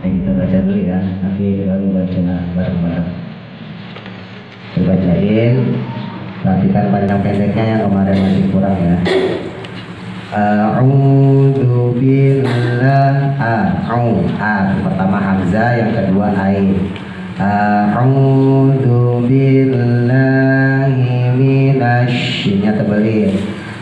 Kita baca dulu ya, nanti lalu baca bareng-bareng. Dibacain, perhatikan panjang pendeknya yang kemarin masih kurang ya. A'udzu billah, pertama hamzah, yang kedua ain. A'udzu billahi minasy-nya tebelin.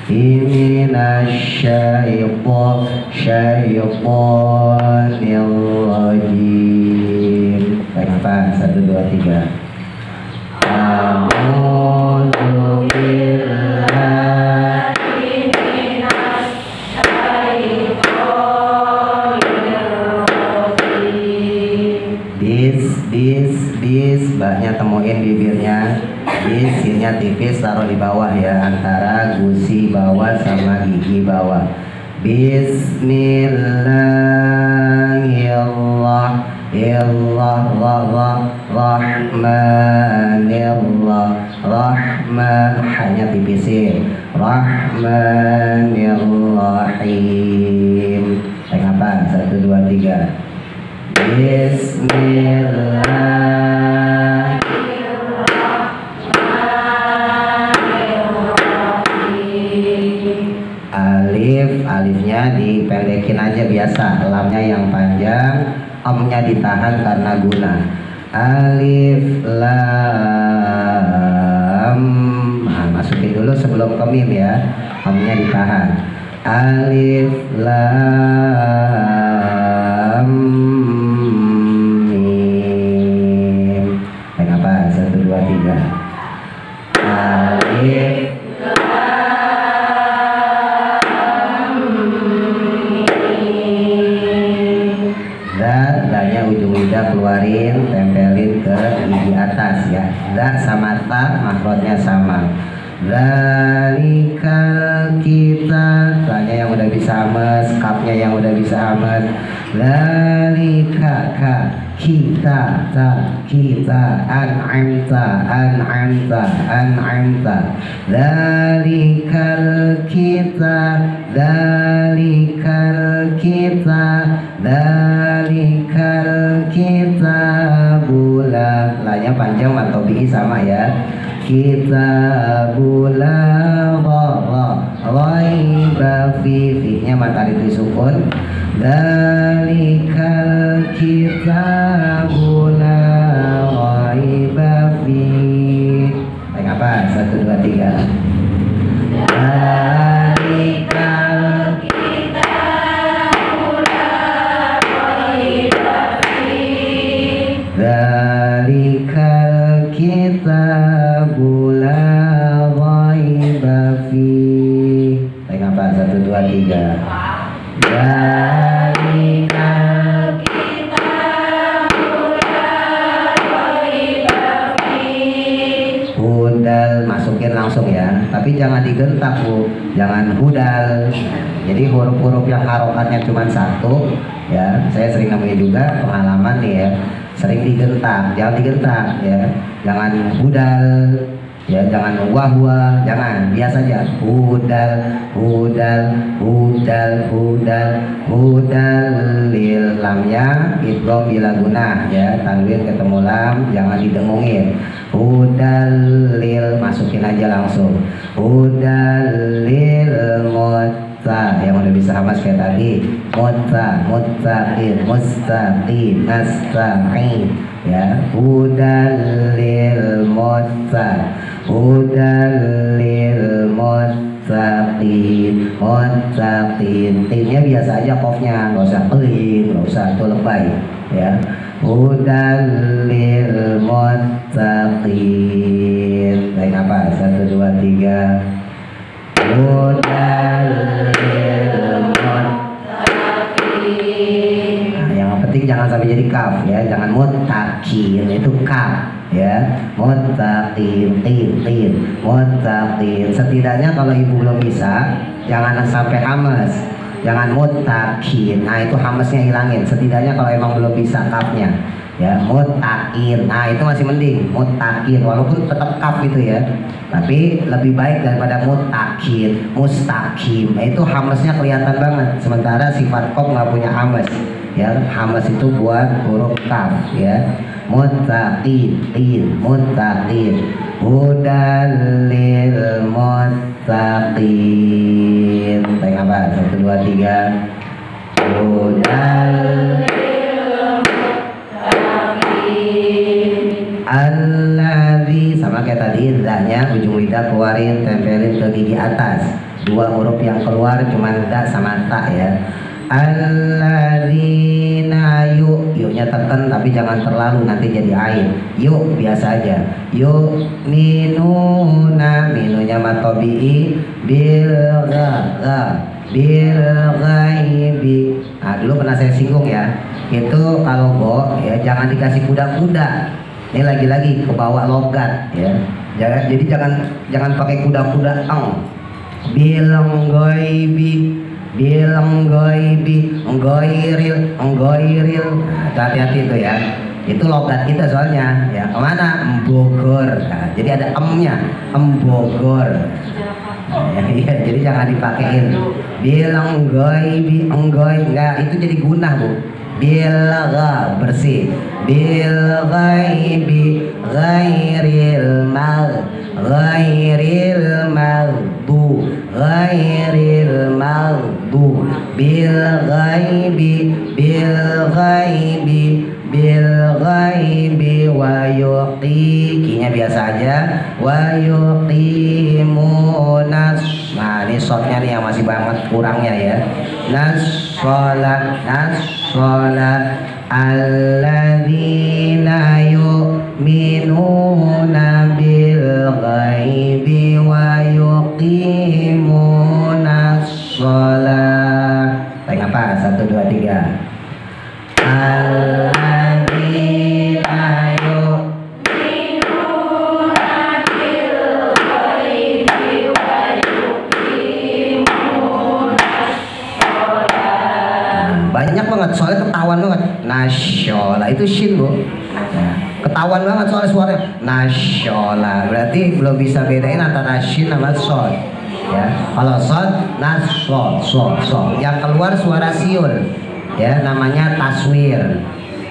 Minasyaitonir rajim. Baik, apa? 1, 2, 3. A'udzu billahi bis, baknya temuin bibirnya, bis, sinnya tipis, taruh di bawah ya, antara gusi bawah sama gigi bawah. Bismillahirrahmanirrahim, hanya tipisin, rahmanirrahim. Baik, apa? 1, 2, 3. Bismillahirrahmanirrahim. Alifnya dipendekin aja biasa, lamnya yang panjang, omnya ditahan karena guna. Alif lam, masukin dulu sebelum ke mim ya, omnya ditahan. Alif lam mim. Baik, apa? 1, 2, 3. Alif lam, ujung lidah keluarin, tempelin ke gigi atas ya. Da sama ta makhrajnya sama. Zalikal kita, tanya yang udah bisa ames, kapnya yang udah bisa ames. Zalika ka, kita ta, kita, an'amta. Zalikal kita, bulan, lanya panjang atau bihi sama ya. Kitabul raiba fi-nya matahari disukun. Dzalikal kitabul raiba fi. Baik, apa? 1, 2, 3. Dzalikal kitabul raiba fi. Dzalikal kitabul raiba fi. Baik, apa? 1, 2, 3. Dzalikal kitabul raiba fi. Hudal, masukin langsung ya, tapi jangan digentak Bu, jangan hudal. Jadi huruf-huruf yang harokatnya cuma 1 ya, saya sering namanya juga pengalaman nih ya, sering digentak, jangan digentak ya, jangan hudal ya, jangan wahwa, jangan, biasa aja hudal lil, lamnya idgham bila gunah ya, tanwin ketemu lam, jangan didengungin. Hudal lil, masukin aja langsung. Hudal lil yang udah bisa hamas kayak tadi, muttaqin, mustaqim, nasta'in ya. Hudalil muttaqin, tinnya biasa aja, qafnya nggak usah pelin, nggak usah tuh lebay ya. Hudalil muttaqin. Baik, apa? 1, 2, 3. Hudalil muttaqin. Nah, yang mending jangan sampai jadi kaf ya, jangan muttaqin itu kaf ya, muttaqin tin muttaqin. Setidaknya kalau ibu belum bisa jangan sampai hamas, jangan muttaqin. Nah itu hamasnya hilangin. Setidaknya kalau emang belum bisa kafnya ya, muttaqin. Nah itu masih mending muttaqin walaupun tetap kaf itu ya, tapi lebih baik daripada muttaqin, mustaqim. Nah, itu hamasnya kelihatan banget. Sementara sifat qaf nggak punya hamas ya, hamas itu buat huruf kaf ya. Muttaqin muttaqin hudal lil muttaqin. Tengok apa? 1 2 3 hudal alladzi, sama kayak tadi dzanya ujung lidah keluarin, tempelin ke gigi atas. Dua huruf yang keluar cuma dza sama ta ya. Alladzina yuknya tekan tapi jangan terlalu nanti jadi ain. Yuk biasa aja. Yuk minuna, minunya matobi'i bil ghaibi. Nah dulu pernah saya singgung ya, itu kalau bo ya jangan dikasih kuda-kuda. Ini lagi-lagi ke bawah logat ya. Jadi jangan pakai kuda-kuda bilang ghaibi, bilang ghaibi, nggoiril. Nah, hati-hati itu ya. Itu logat kita soalnya ya. Kemana? Bogor. Nah, jadi ada emnya, Bogor. Ya, jadi jangan dipakein. Bilang ghaibi, enggak, itu jadi gunah bu. Bilgha bersih, bil ghaibi ghairil maghdu bil ghaibi wa yuqikinya biasa aja, wa yuqimunas. Nah ini shotnya nih yang masih banget kurangnya ya. Nassola alladzina yu'minuna bil ghaibi wa yuqimunas sholat. Tengok apa? 1 2 3. Alladzina yu'minuna bil ghaibi wa yuqimunas sholat. Banyak banget soalnya ketahuan banget. Nasyola itu shin bu. Nah, ketahuan banget soalnya suaranya nasyola. Berarti belum bisa bedain antara shin sama sol. Ya, kalau sol sol. Yang keluar suara siul. Ya, namanya taswir.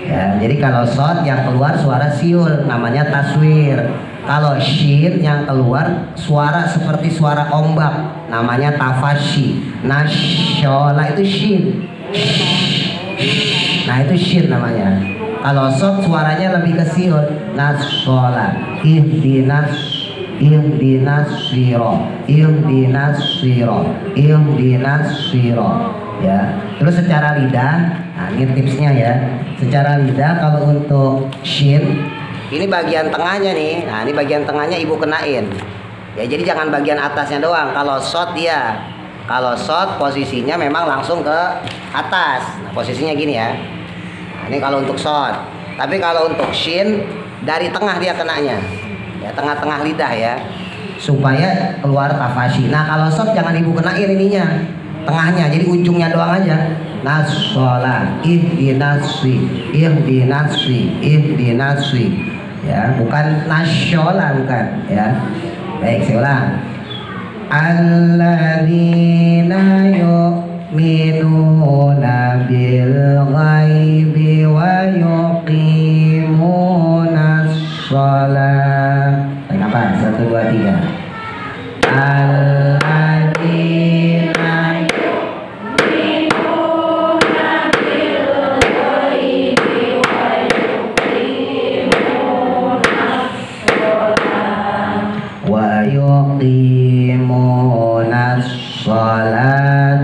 Ya, jadi kalau sol yang keluar suara siul namanya taswir. Kalau shin yang keluar suara seperti suara ombak namanya tafashi. Nasyola itu shin. Nah itu shin namanya. Kalau sod suaranya lebih ke siul. Nassola ihdinas siro ya. Terus secara lidah, nah ini tipsnya ya. Secara lidah kalau untuk shin ini bagian tengahnya nih. Nah ini bagian tengahnya ibu kenain ya, jadi jangan bagian atasnya doang. Kalau sod dia, kalau shot posisinya memang langsung ke atas. Nah, posisinya gini ya. Nah, ini kalau untuk shot. Tapi kalau untuk shin dari tengah dia kenanya. Ya, tengah-tengah lidah ya. Supaya keluar tafashi. Nah, kalau shot jangan ibu kenain ininya. Tengahnya, jadi ujungnya doang aja. Nassola ihdinaswi. Ya, bukan nasyola bukan ya. Baik, saya ulang. Alladzina yu'minuna bil ghaibi wa yuqimunas sholat. Kenapa? 1 2 3. Alladzina yu'minuna bil ghaibi wa yuqimunas sholat wa yuqimunas sholat.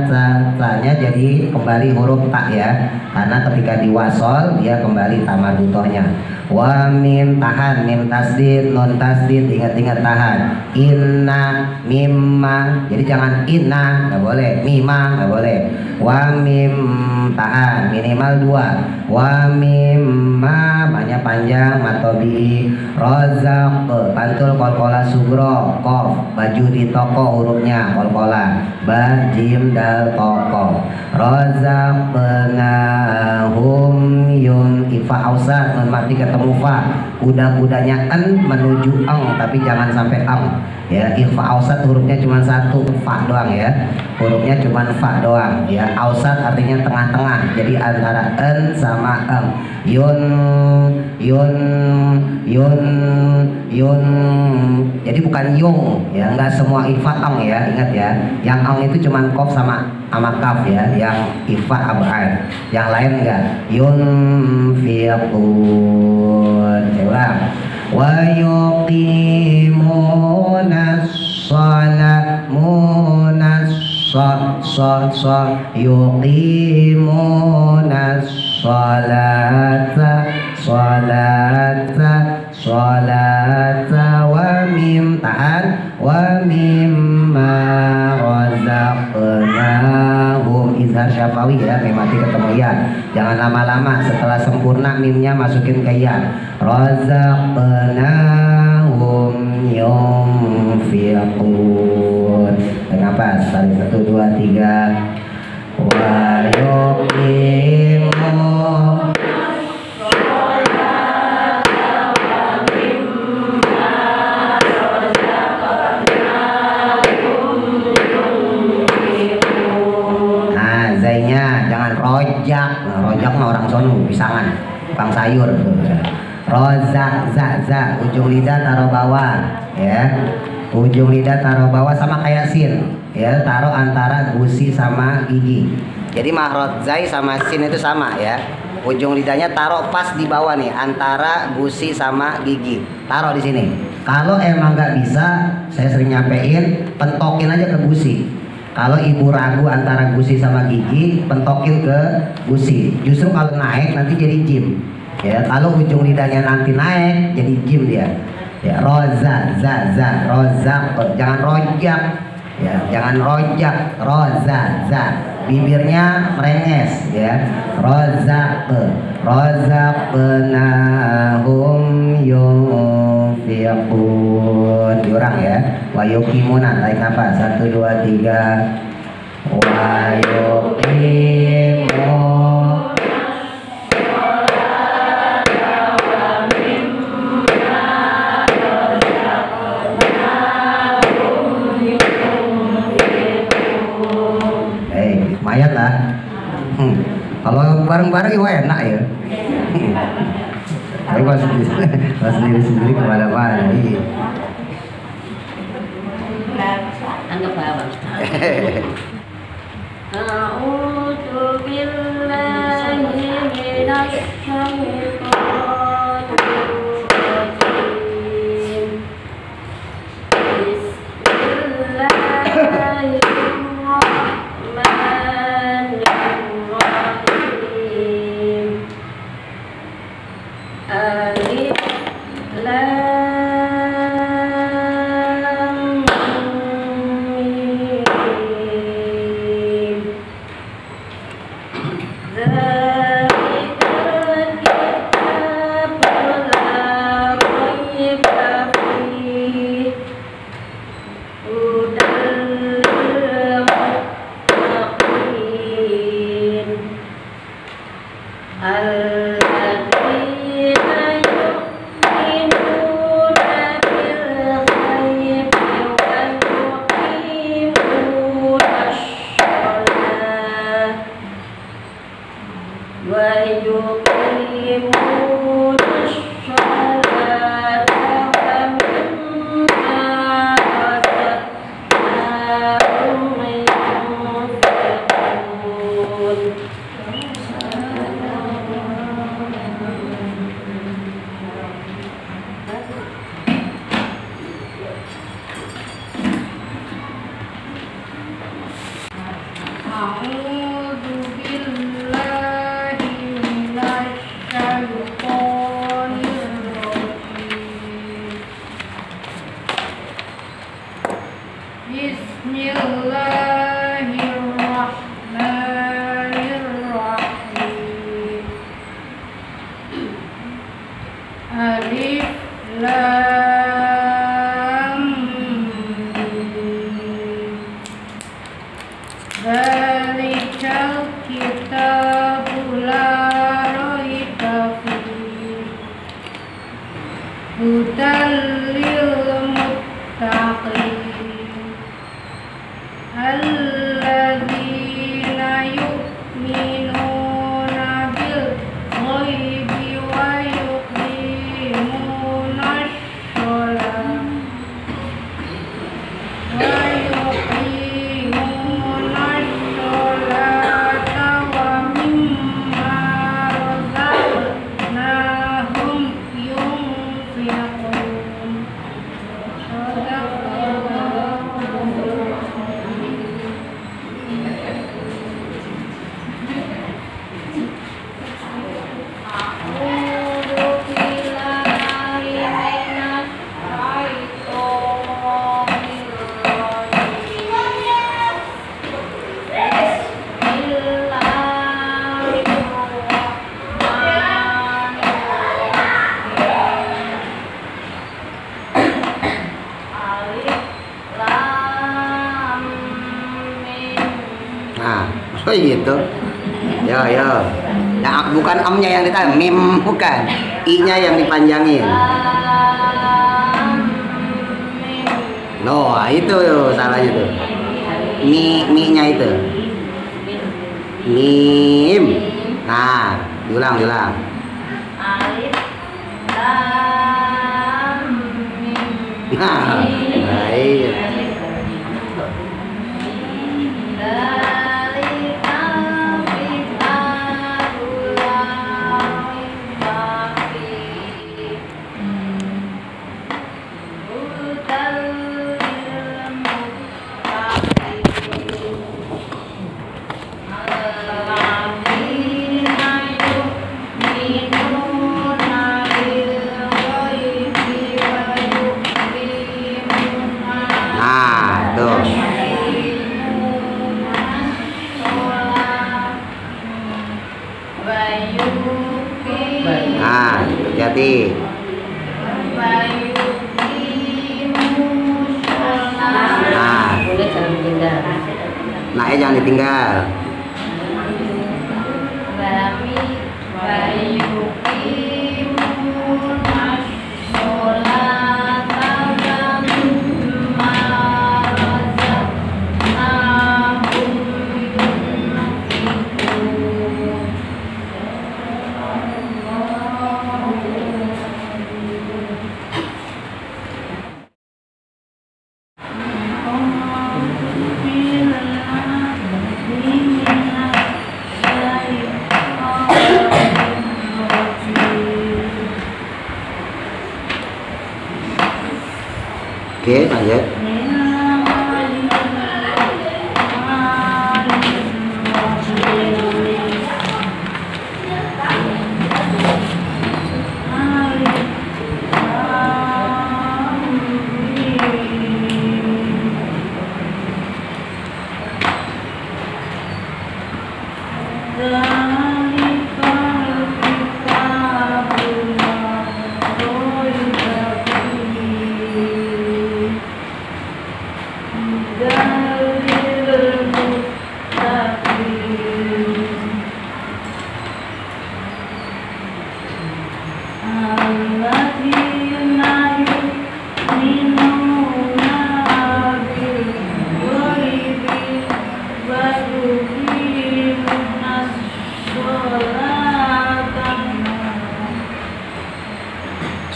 Tanya jadi mim kembali huruf ta ya, karena ketika diwasol dia kembali tamar butohnya. Wa mim tahan, mim tasdid, nun tasdid, ingat-ingat tahan. Inna mimma, jadi jangan inna, nggak boleh, mima nggak boleh. Wa mim tahan minimal 2. Wa mimma banyak panjang matobi. Rozak pantul kolkola sugro kof, baju di toko hurufnya kolkola, ba jim dal toko. Rozak penahum yun ifa ausat, nun mati ketemu fa, kuda-kudanya en menuju eng tapi jangan sampai eng ya. Ifa ausat hurufnya cuma 1 fa doang ya, hurufnya cuma fa doang ya. Ausat artinya tengah-tengah, jadi antara en sama eng. Yun yun yun yun, jadi bukan yung ya, enggak semua ifa eng ya, ingat ya. Yang eng itu cuma kof sama kaf ya, yang ifa abad, yang lain enggak. Yun fiqun, saya ulang. Wa yuqimuna shalah munas yuqimuna sholata wa mim tahan wa mimma razaqnahum izhar syafawi ya, mim mati ketemu ya, jangan lama-lama, setelah sempurna mimnya masukin ke ya. Razaqnahum yunfiqun. Kenapa? Tarik 1 2 3. Wa yuqimu rojak, nah, rojak mah orang sono pisangan, tukang sayur. Rozak za, ujung lidah taruh bawah ya, ujung lidah taruh bawah sama kayak sin ya, taruh antara gusi sama gigi. Jadi mahrot zai sama sin itu sama ya, ujung lidahnya taruh pas di bawah nih antara gusi sama gigi, taruh di sini. Kalau emang nggak bisa, saya sering nyampein, pentokin aja ke gusi. Kalau ibu ragu antara gusi sama gigi, pentokin ke gusi. Justru kalau naik nanti jadi jim. Ya, kalau ujung lidahnya nanti naik jadi jim dia. Ya, roza, za, rozak, jangan rojak. Ya, jangan rojak, roza, za. Bibirnya merenges ya. Rozak, rozak penahum yunfiqun. Diurang ya. Wa yuqimuna, tarik nafas 1 2 3. Wa yuqimu lumayan lah. Kalau bareng-bareng ya enak ya. Tapi kalau sendiri-sendiri kemana-mana. Anggap apa? A'udzu billahi minasy syaithanir rajim. Bismillahirrahmanirrahim. Alif lam الذين يؤمنون Alif Lam Mim. Dzalikal kitabu la raiba fihi hudan lil muttaqin alladzina yu'minuna bil ghaibi wa yuqimuna sholat wa mimma razaqnahum yunfiqun. Nah, oh gitu. Yo yo. Nah, bukan amnya yang ditahan, mim bukan. I-nya yang dipanjangin. No, itu salahnya tuh. Mi-nya itu. Mim. Nah, diulang. Alif Lam Mim. Nah, baik. Nah, tuh. Nah, hati-hati. Nah, nah, jangan ditinggal. Oke, lanjut.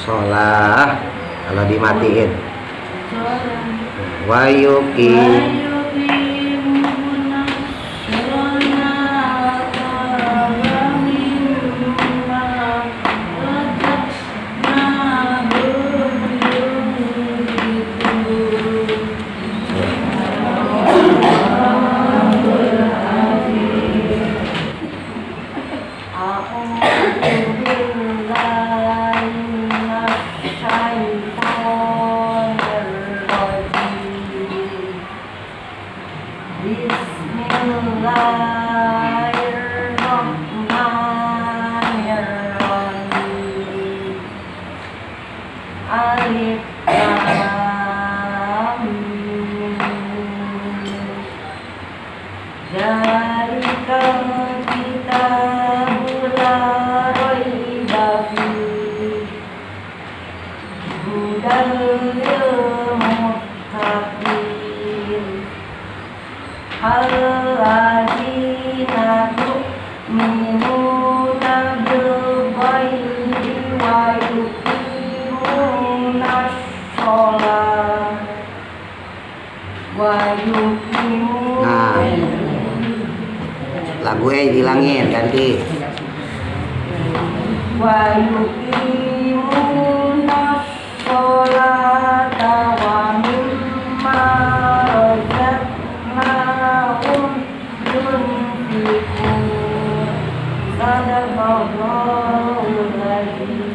Sholat kalau dimatiin. Wa yuqim. hilangin, ganti. Wa yuqimuna sholata wa mimma razaqnahum yunfiqun. Sadaqallahul adzim.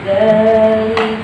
Dari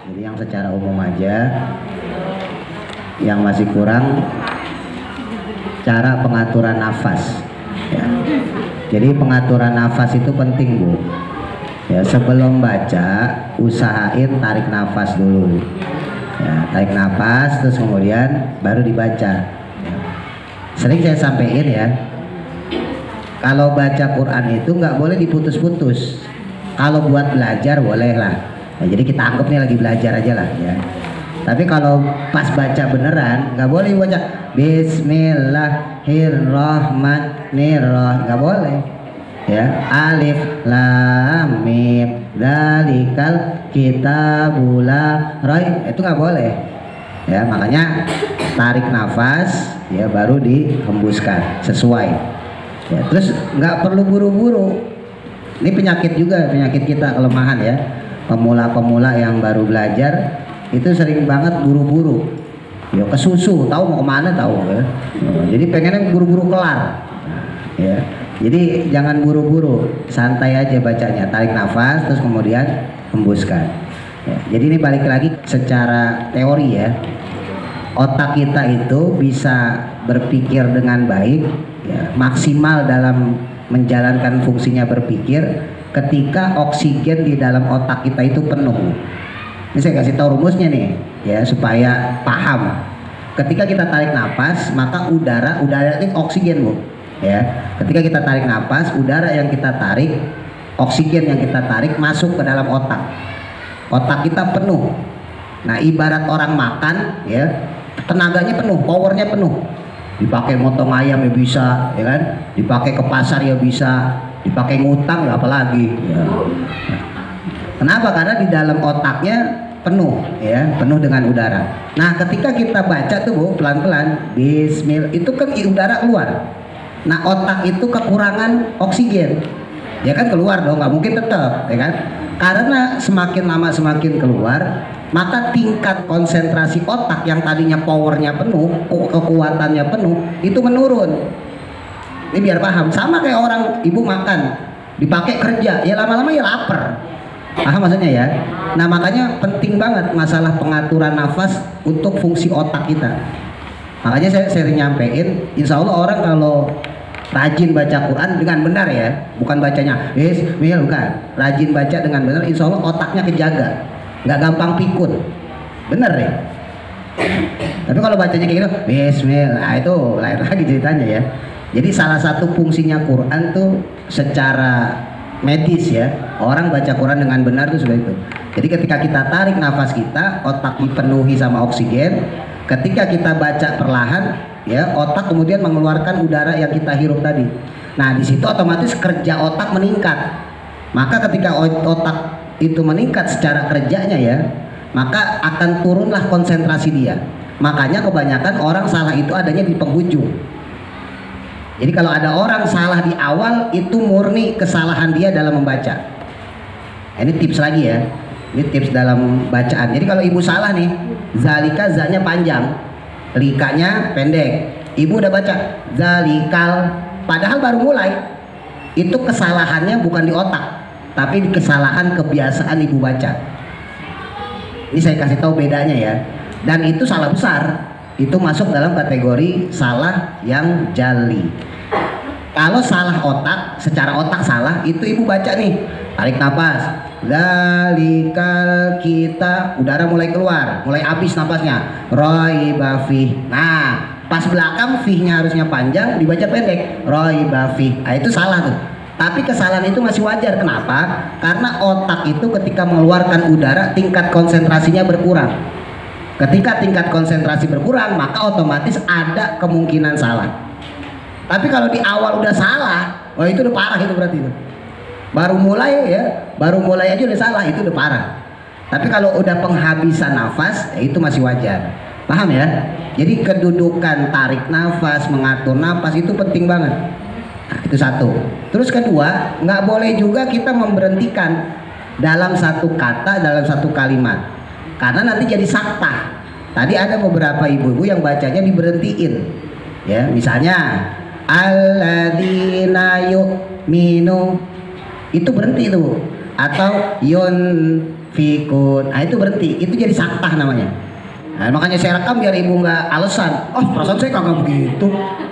Jadi yang secara umum aja. Yang masih kurang cara pengaturan nafas. Ya. Jadi pengaturan nafas itu penting, Bu. Ya, sebelum baca usahain tarik nafas dulu. Ya, tarik nafas terus kemudian baru dibaca. Ya. Sering saya sampaikan ya. Kalau baca Quran itu nggak boleh diputus-putus. Kalau buat belajar boleh lah. Nah, jadi kita anggap nih lagi belajar aja lah ya. Tapi kalau pas baca beneran nggak boleh baca Bismillahirrahmanirrahim, nggak boleh. Ya, alif lam mim dzalikal kitabul la raib, itu nggak boleh. Ya, makanya tarik nafas ya baru dihembuskan sesuai. Ya, terus nggak perlu buru-buru. Ini penyakit juga, penyakit kita, kelemahan ya. Pemula-pemula yang baru belajar itu sering banget buru-buru. Ya kesusu, tahu mau kemana tahu ya. Jadi pengennya buru-buru kelar. Ya. Jadi jangan buru-buru, santai aja bacanya, tarik nafas terus kemudian hembuskan. Ya. Jadi ini balik lagi secara teori ya. Otak kita itu bisa berpikir dengan baik, ya, maksimal dalam menjalankan fungsinya berpikir ketika oksigen di dalam otak kita itu penuh. Ini saya kasih tahu rumusnya nih ya supaya paham. Ketika kita tarik nafas maka udara itu oksigen, Bu. Ya. Ketika kita tarik nafas, udara yang kita tarik, oksigen yang kita tarik masuk ke dalam otak. Otak kita penuh. Nah, ibarat orang makan ya, tenaganya penuh, powernya penuh. Dipakai motong ayam ya bisa, ya kan? Dipakai ke pasar ya bisa, dipakai ngutang ya apalagi. Ya. Kenapa? Karena di dalam otaknya penuh, ya, penuh dengan udara. Nah, ketika kita baca tuh, Bu, pelan-pelan, Bismillah, itu kan udara keluar. Nah, otak itu kekurangan oksigen, ya kan keluar dong, nggak mungkin tetap, ya kan? Karena semakin lama semakin keluar, maka tingkat konsentrasi otak yang tadinya powernya penuh, kekuatannya penuh, itu menurun. Ini biar paham, sama kayak orang ibu makan, dipakai kerja, ya lama-lama ya lapar. Paham maksudnya ya? Nah, makanya penting banget masalah pengaturan nafas untuk fungsi otak kita. Makanya saya sering nyampein, insya Allah orang kalau rajin baca Quran dengan benar ya, bukan bacanya bukan, rajin baca dengan benar, insya Allah otaknya kejaga, nggak gampang pikun, bener ya. Tapi kalau bacanya kayak gitu, Bismillah, itu lain lagi ceritanya ya. Jadi salah satu fungsinya Quran tuh secara medis ya, orang baca Quran dengan benar itu sudah itu. Jadi ketika kita tarik nafas kita, otak dipenuhi sama oksigen. Ketika kita baca perlahan, ya, otak kemudian mengeluarkan udara yang kita hirup tadi. Nah, di situ otomatis kerja otak meningkat. Maka ketika otak itu meningkat secara kerjanya ya, maka akan turunlah konsentrasi dia. Makanya kebanyakan orang salah itu adanya di penghujung. Jadi kalau ada orang salah di awal, itu murni kesalahan dia dalam membaca. Ini tips lagi ya. Ini tips dalam bacaan. Jadi kalau ibu salah nih, zalika zanya panjang, likanya pendek. Ibu udah baca zalikal, padahal baru mulai. Itu kesalahannya bukan di otak, tapi kesalahan kebiasaan ibu baca. Ini saya kasih tahu bedanya ya. Dan itu salah besar. Itu masuk dalam kategori salah yang jali. Kalau salah otak, secara otak salah, itu ibu baca nih, tarik nafas, zalikal kita, udara mulai keluar, mulai habis nafasnya, raiba fih. Nah, pas belakang fihnya harusnya panjang, dibaca pendek, raiba fih. Nah, itu salah tuh. Tapi kesalahan itu masih wajar. Kenapa? Karena otak itu ketika mengeluarkan udara, tingkat konsentrasinya berkurang. Ketika tingkat konsentrasi berkurang, maka otomatis ada kemungkinan salah. Tapi kalau di awal udah salah, wah itu udah parah itu berarti itu. Baru mulai ya, baru mulai aja udah salah, itu udah parah. Tapi kalau udah penghabisan nafas, ya itu masih wajar. Paham ya? Jadi kedudukan tarik nafas, mengatur nafas itu penting banget. Nah, itu satu. Terus kedua, nggak boleh juga kita memberhentikan dalam satu kata, dalam satu kalimat. Karena nanti jadi sakta. Tadi ada beberapa ibu-ibu yang bacanya diberhentiin. Ya, misalnya alladzina yu'minu, itu berhenti itu. Atau fikun. Nah itu berhenti, itu jadi saktah namanya. Nah, makanya saya rekam biar ibu nggak alasan. Oh perasaan saya kagak begitu.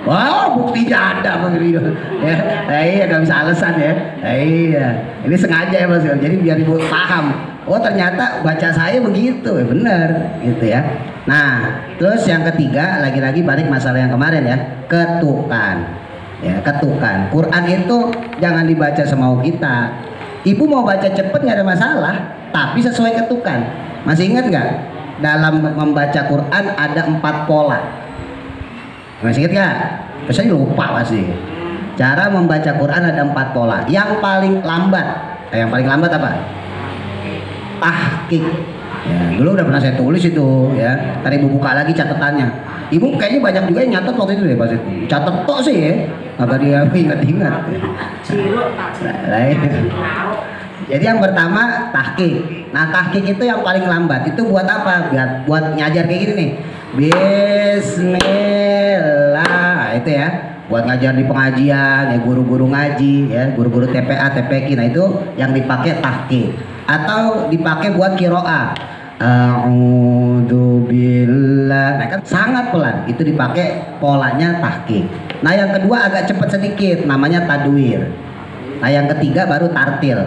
Wah buktinya ada begitu. Ya, nah, iya nggak bisa alasan ya. Nah, iya, ini sengaja ya mas. Jadi biar ibu paham. Oh ternyata baca saya begitu, bener gitu ya. Nah terus yang ketiga lagi-lagi balik masalah yang kemarin ya, ketukan. Ya ketukan. Quran itu jangan dibaca semau kita. Ibu mau baca cepet nggak ada masalah, tapi sesuai ketukan. Masih ingat nggak? Dalam membaca Quran ada 4 pola. Masih ingat nggak? Saya lupa pasti. Cara membaca Quran ada 4 pola. Yang paling lambat, yang paling lambat apa? Tahqiq. Ya, dulu udah pernah saya tulis itu ya. Tadi ibu buka lagi catatannya. Ibu kayaknya banyak juga yang nyatet waktu itu deh pas itu. Catet tok sih ya. Agak dia ingat-ingat. Jadi yang pertama tahqiq. Nah tahqiq itu yang paling lambat. Itu buat apa? Buat ngajar kayak gini nih. Bismillah. Itu ya. Buat ngajar di pengajian, ya guru-guru ngaji, ya guru-guru TPA, TPQ. Nah itu yang dipakai tahqiq. Atau dipakai buat qiraah. A'udzubillah. Nah kan sangat pelan. Itu dipakai polanya tahqiq. Nah yang kedua agak cepat sedikit. Namanya tadwir. Nah yang ketiga baru tartil.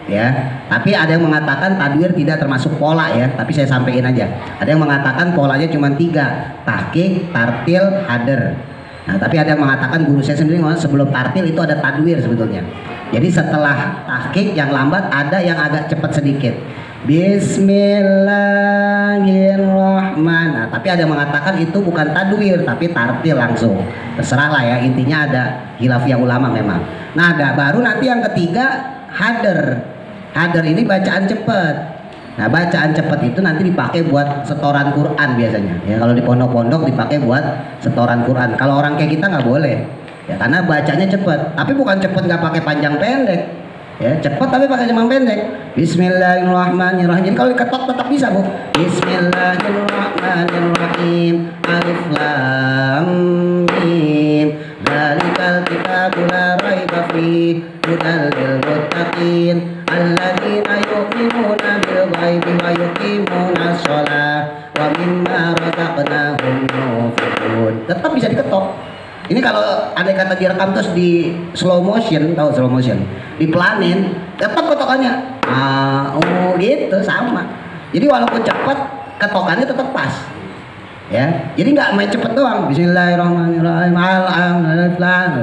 Ya, tapi ada yang mengatakan tadwir tidak termasuk pola ya, tapi saya sampaikan aja. Ada yang mengatakan polanya cuma 3, tahqiq, tartil, hader. Nah, tapi ada yang mengatakan guru saya sendiri sebelum tartil itu ada tadwir sebetulnya. Jadi setelah tahqiq yang lambat ada yang agak cepat sedikit. Bismillahirrahmanirrahim. Nah, tapi ada yang mengatakan itu bukan tadwir tapi tartil langsung. Terserah lah ya, intinya ada khilafiyah ulama memang. Nah, baru nanti yang ketiga hader. Hader ini bacaan cepat. Nah bacaan cepat itu nanti dipakai buat setoran Quran biasanya. Ya kalau di pondok-pondok dipakai buat setoran Quran. Kalau orang kayak kita nggak boleh. Ya karena bacanya cepat. Tapi bukan cepat nggak pakai panjang pendek. Ya cepat tapi pakai cuma pendek. Bismillahirrahmanirrahim. Jadi kalau diketok tetap bisa bu. Bismillahirrahmanirrahim. Alif lam mim. Dzalikal kitabu la raiba fihi hudal lil muttaqin alladzina yu'minuna bil ghaibi wa yuqimuna shalah wa mimma razaqnahum yunfiqun. Tetap bisa diketok. Ini kalau andai kata direkam terus di slow motion, tahu slow motion, dipelanin, tetap ketokannya. Oh gitu sama. Jadi walaupun cepat, ketokannya tetap pas. Ya, jadi nggak main cepet doang. Bismillahirrahmanirrahim. Alhamdulillah.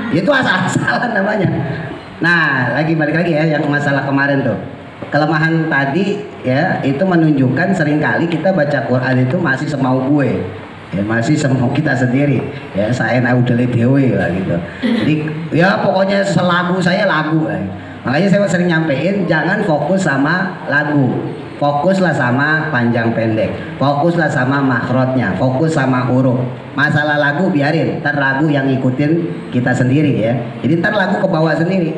Itu asal-asalan namanya. Nah, balik lagi ya yang masalah kemarin tuh. Kelemahan tadi ya itu menunjukkan seringkali kita baca Quran itu masih semau gue. Ya, masih semau kita sendiri. Ya, saya udah dewe lah gitu. Jadi ya pokoknya selagu saya lagu. Makanya saya sering nyampein jangan fokus sama lagu. Fokuslah sama panjang pendek, fokuslah sama makhrajnya, fokus sama huruf. Masalah lagu biarin, ntar lagu yang ngikutin kita sendiri ya. Jadi ntar lagu ke bawah sendiri.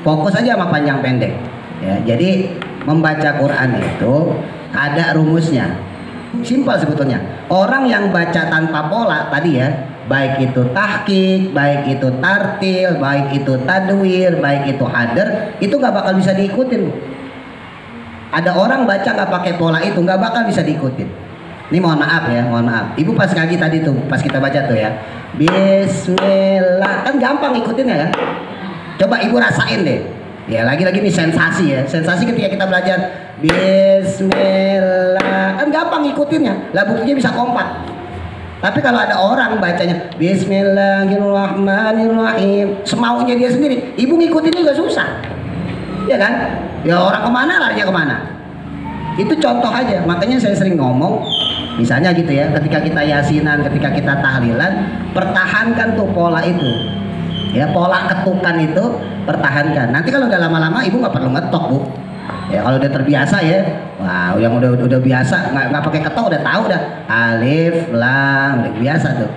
Fokus aja sama panjang pendek. Ya, jadi membaca Quran itu ada rumusnya. Simpel sebetulnya. Orang yang baca tanpa pola tadi ya, baik itu tahqiq, baik itu tartil, baik itu tadwir, baik itu hader, itu nggak bakal bisa diikutin. Ada orang baca nggak pakai pola itu nggak bakal bisa diikutin. Ini mohon maaf ya, mohon maaf. Ibu pas ngaji tadi tuh, pas kita baca tuh ya, Bismillah, kan gampang ikutinnya kan. Coba ibu rasain deh. Ya lagi-lagi nih sensasi ya, sensasi ketika kita belajar Bismillah, kan gampang ikutinnya. Lah buktinya bisa kompak. Tapi kalau ada orang bacanya Bismillahirrahmanirrahim, semaunya dia sendiri, ibu ngikutin juga susah. Ya kan? Ya orang kemana larinya kemana? Itu contoh aja. Makanya saya sering ngomong, misalnya gitu ya, ketika kita yasinan, ketika kita tahlilan, pertahankan tuh pola itu. Ya pola ketukan itu pertahankan. Nanti kalau udah lama-lama ibu nggak perlu ngetok bu. Ya kalau udah terbiasa ya, wow yang udah biasa nggak pakai ketok udah tahu dah alif lam udah biasa tuh.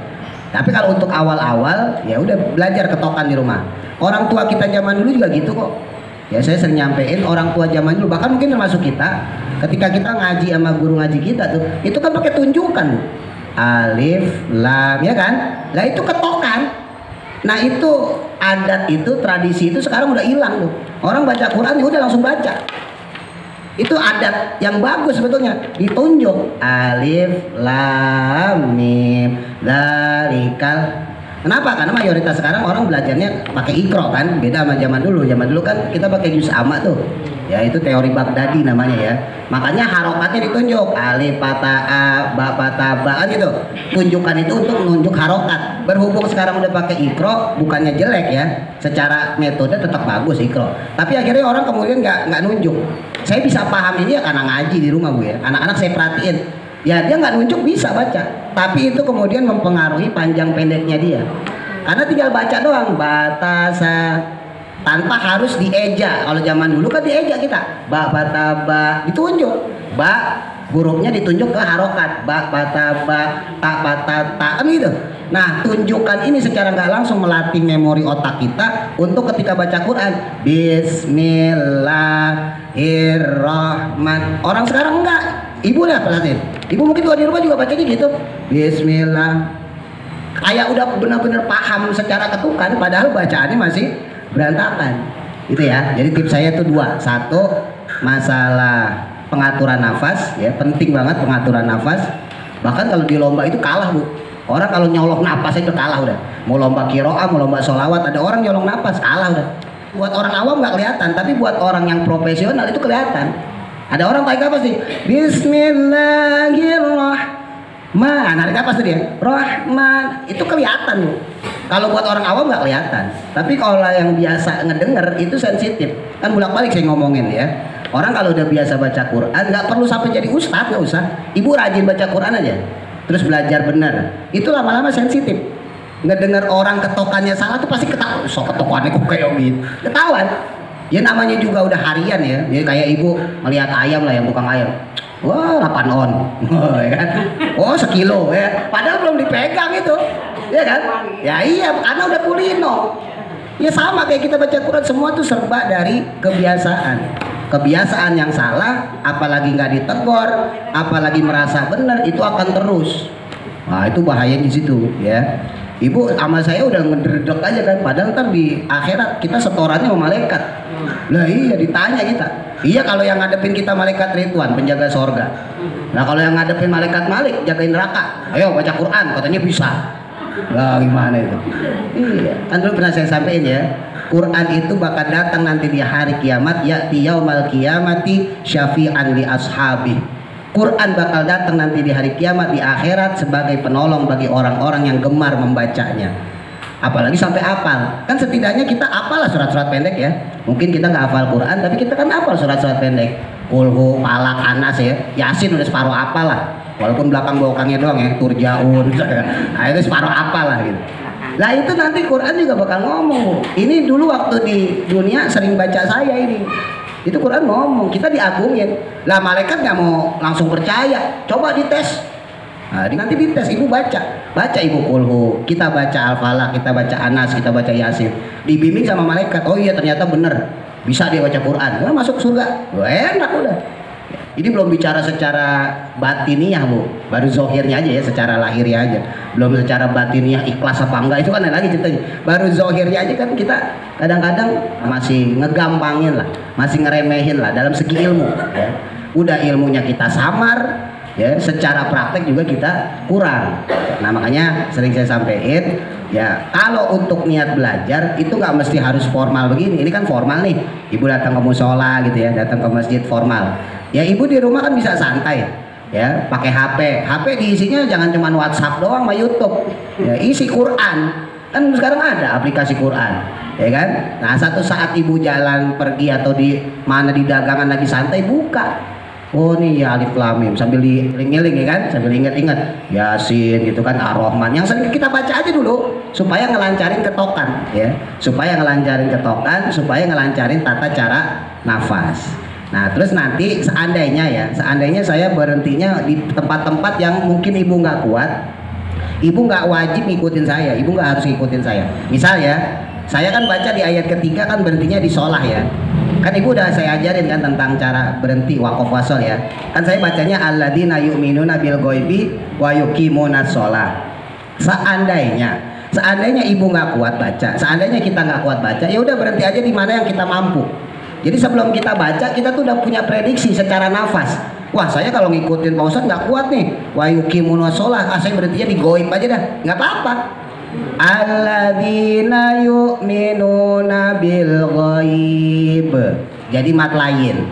Tapi kalau untuk awal-awal ya udah belajar ketokan di rumah. Orang tua kita zaman dulu juga gitu kok. Ya saya sering nyampein orang tua zaman dulu, bahkan mungkin termasuk kita, ketika kita ngaji sama guru ngaji kita tuh, itu kan pakai tunjukan, alif, lam, ya kan? Lah itu ketokan. Nah itu adat itu, tradisi itu sekarang udah hilang tuh. Orang baca Quran ya udah langsung baca. Itu adat yang bagus sebetulnya, ditunjuk alif lam mim dzalikal. Kenapa? Karena mayoritas sekarang orang belajarnya pakai ikro kan, beda sama zaman dulu. Zaman dulu kan kita pakai juz amma tuh. Ya itu teori Baghdadi namanya ya. Makanya harokatnya ditunjuk alif patah a, ba patah ba gitu. Tunjukkan itu untuk menunjuk harokat. Berhubung sekarang udah pakai ikro, bukannya jelek ya. Secara metode tetap bagus ikro. Tapi akhirnya orang kemudian nggak nunjuk. Saya bisa paham ini ya karena ngaji di rumah Bu ya. Anak-anak saya perhatiin. Ya dia nggak nunjuk bisa baca, tapi itu kemudian mempengaruhi panjang pendeknya dia. Karena tinggal baca doang, batasa tanpa harus dieja. Kalau zaman dulu kan dieja kita, ba bataba ditunjuk, ba hurufnya ditunjuk ke harokat, ba bataba ta batata kan gitu. Nah tunjukkan ini secara nggak langsung melatih memori otak kita untuk ketika baca Quran. Bismillahirrahmanirrahim. Orang sekarang enggak. Ibu dah perhatiin. Ibu mungkin kalau di rumah juga bacanya gitu. Bismillah. Kayak udah benar-benar paham secara ketukan, padahal bacaannya masih berantakan. Itu ya. Jadi tips saya itu dua. Satu, masalah pengaturan nafas ya, penting banget pengaturan nafas. Bahkan kalau di lomba itu kalah Bu. Orang kalau nyolong napas itu kalah udah. Mau lomba kiroah, mau lomba sholawat, ada orang nyolong napas kalah udah. Buat orang awam nggak kelihatan, tapi buat orang yang profesional itu kelihatan. Ada orang tarik apa sih? Bismillahirrahmanirrahim. Narik apa sih dia? Rahman. Itu kelihatan Bu. Kalau buat orang awam nggak kelihatan. Tapi kalau yang biasa ngedenger itu sensitif. Kan bolak-balik saya ngomongin ya. Orang kalau udah biasa baca Quran nggak perlu sampai jadi ustadz, nggak usah. Ibu rajin baca Quran aja. Terus belajar benar. Itu lama-lama sensitif. Ngedenger orang ketokannya salah tuh pasti ketahuan. So ketokannya kok kayak gitu. Ketahuan. Ya namanya juga udah harian ya. Jadi kayak ibu melihat ayam lah yang tukang ayam. Wah 8 on. Ya kan? Oh sekilo ya. Padahal belum dipegang itu. Ya kan? Ya iya karena udah kulino. Ya sama kayak kita baca Quran, semua tuh serba dari kebiasaan. Kebiasaan yang salah, apalagi nggak ditegur, apalagi merasa benar, itu akan terus. Nah itu bahaya di situ ya. Ibu sama saya udah ngedredek aja kan, padahal ntar di akhirat kita setorannya sama malaikat. Lah iya ditanya kita. Iya kalau yang ngadepin kita malaikat Ridwan, penjaga sorga. Nah kalau yang ngadepin malaikat Malik, jagain neraka. Ayo baca Quran, katanya bisa. Lah gimana itu? Iya, kan dulu pernah saya sampaikan ya. Quran itu bakal datang nanti di hari kiamat, ya'ti yaumal qiyamati syafi'an li ashabi. Quran bakal datang nanti di hari kiamat di akhirat sebagai penolong bagi orang-orang yang gemar membacanya. Apalagi sampai hafal. Kan setidaknya kita hafal lah surat-surat pendek ya. Mungkin kita nggak hafal Quran, tapi kita kan hafal surat-surat pendek. Kulhu, Falaq, Anas ya. Yasin udah separuh hafal lah. Walaupun belakangnya doang ya, Turjaun. Nah itu separuh hafal lah gitu. Lah itu nanti Quran juga bakal ngomong. Ini dulu waktu di dunia sering baca saya ini. Itu Quran ngomong, kita diagungin. Lah malaikat nggak mau langsung percaya. Coba dites. Nah, nanti dites, ibu baca ibu kulhu, kita baca Al-Falaq, kita baca Anas, kita baca Yasin. Dibimbing sama malaikat. Oh iya ternyata bener, bisa dia baca Quran. Nah, masuk surga. Wah, enak udah. Ini belum bicara secara batiniah Bu, baru zohirnya aja ya, secara lahiriah aja. Belum secara batiniah ikhlas apa enggak, itu kan lagi ceritanya. Baru zohirnya aja kan kita kadang-kadang masih ngegampangin lah, masih ngeremehin lah dalam segi ilmu ya. Udah ilmunya kita samar ya, secara praktek juga kita kurang. Nah makanya sering saya sampaikan ya, kalau untuk niat belajar itu nggak mesti harus formal begini. Ini kan formal nih, ibu datang ke musola gitu ya, datang ke masjid formal. Ya ibu di rumah kan bisa santai ya, pakai HP diisinya jangan cuma WhatsApp doang sama YouTube ya, isi Quran. Kan sekarang ada aplikasi Quran ya kan. Nah satu saat ibu jalan pergi atau di mana di dagangan lagi santai, buka. Oh nih ya alif lam mim sambil diiling-iling ya kan, sambil ingat-ingat Yasin gitu kan, Ar-Rahman yang sering kita baca aja dulu supaya ngelancarin ketokan ya, supaya ngelancarin tata cara nafas. Nah terus nanti seandainya saya berhentinya di tempat-tempat yang mungkin ibu nggak kuat, ibu nggak wajib ngikutin saya, ibu nggak harus ngikutin saya. Misal ya, saya kan baca di ayat ketiga kan berhentinya di sholah ya. Kan ibu udah saya ajarin kan tentang cara berhenti waqaf wasol ya. Kan saya bacanya alladzina yu'minuna bil ghaibi wa yuqimuna sholah. Seandainya ibu nggak kuat baca, seandainya kita nggak kuat baca, ya udah berhenti aja di mana yang kita mampu. Jadi sebelum kita baca, kita tuh udah punya prediksi secara nafas. Wah, saya kalau ngikutin Pak Ustadz nggak kuat nih. Wa yuqimuna sholah, saya berhentinya di goib aja dah, nggak apa-apa. Alladzina yu'minuna bil ghaib. Jadi mat lain.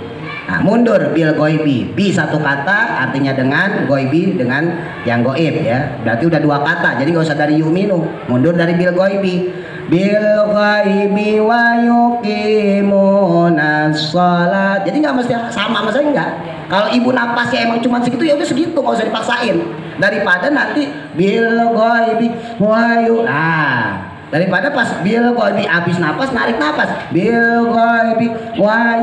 Nah, mundur bil goibi. Bi satu kata artinya dengan, goibi dengan yang goib ya. Berarti udah dua kata. Jadi nggak usah dari yu'minu, mundur dari bil goibi. Bil ghaibi wa yuqimuna shalat. Jadi nggak mesti sama saya enggak. Kalau ibu napasnya emang cuma segitu ya udah segitu, nggak usah dipaksain. Daripada nanti bil ghaibi wa daripada pas bil ghaibi habis napas narik napas bil ghaibi wa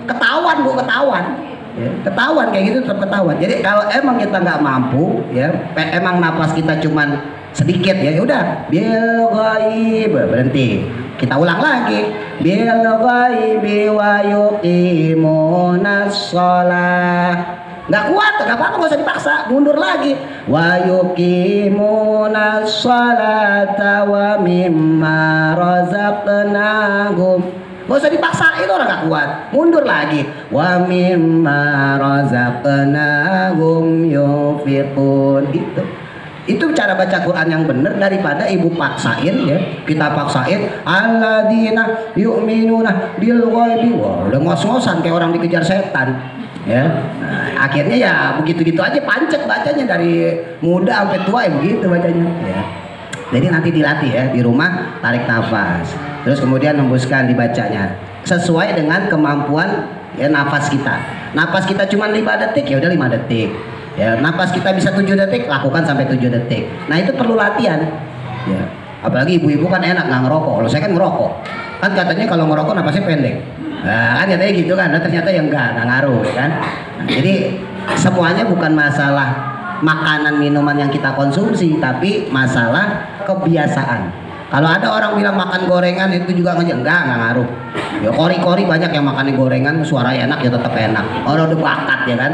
ketahuan Bu, ketahuan. Ya, ketahuan kayak gitu tetap ketahuan. Jadi kalau emang kita nggak mampu ya, emang napas kita cuman sedikit ya udah bil ghaib berhenti, kita ulang lagi bil ghaibi wa yuqimuna shalah. Nggak kuat nggak apa-apa, nggak usah dipaksa, mundur lagi wa yuqimuna sholata wa mimma razaqnahum. Nggak usah dipaksain, orang nggak kuat, mundur lagi wa mimma razaqnahum yunfiqun. Gitu. Itu cara baca Quran yang benar daripada ibu paksain ya. Kita paksain alladzina yu'minuna bil ghaibi. Wah, udah ngos-ngosan kayak orang dikejar setan. Ya. Nah, akhirnya ya begitu-gitu aja pancet bacanya dari muda sampai tua ya begitu bacanya ya. Jadi nanti dilatih ya di rumah, tarik nafas. Terus kemudian hembuskan dibacanya sesuai dengan kemampuan ya nafas kita. Nafas kita cuma 5 detik ya udah 5 detik. Ya, napas kita bisa 7 detik, lakukan sampai 7 detik. Nah, itu perlu latihan. Ya. Apalagi ibu-ibu kan enak nggak ngerokok. Kalau saya kan ngerokok. Kan katanya kalau ngerokok napasnya pendek. Nah, kan katanya gitu kan. Nah, ternyata ya enggak ngaruh ya kan. Nah, jadi semuanya bukan masalah makanan minuman yang kita konsumsi, tapi masalah kebiasaan. Kalau ada orang bilang makan gorengan itu juga enggak ngaruh. Ya kori-kori banyak yang makan gorengan suaranya enak ya tetap enak. Orang udah bakat ya kan.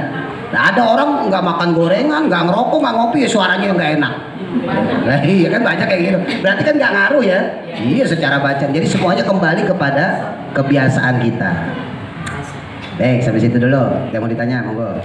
Nah, ada orang nggak makan gorengan, nggak ngerokok, nggak ngopi, ya suaranya nggak enak. Nah, iya kan banyak kayak gitu. Berarti kan nggak ngaruh ya. Iya secara bacaan. Jadi semuanya kembali kepada kebiasaan kita. Baik, sampai situ dulu. Yang mau ditanya, monggo.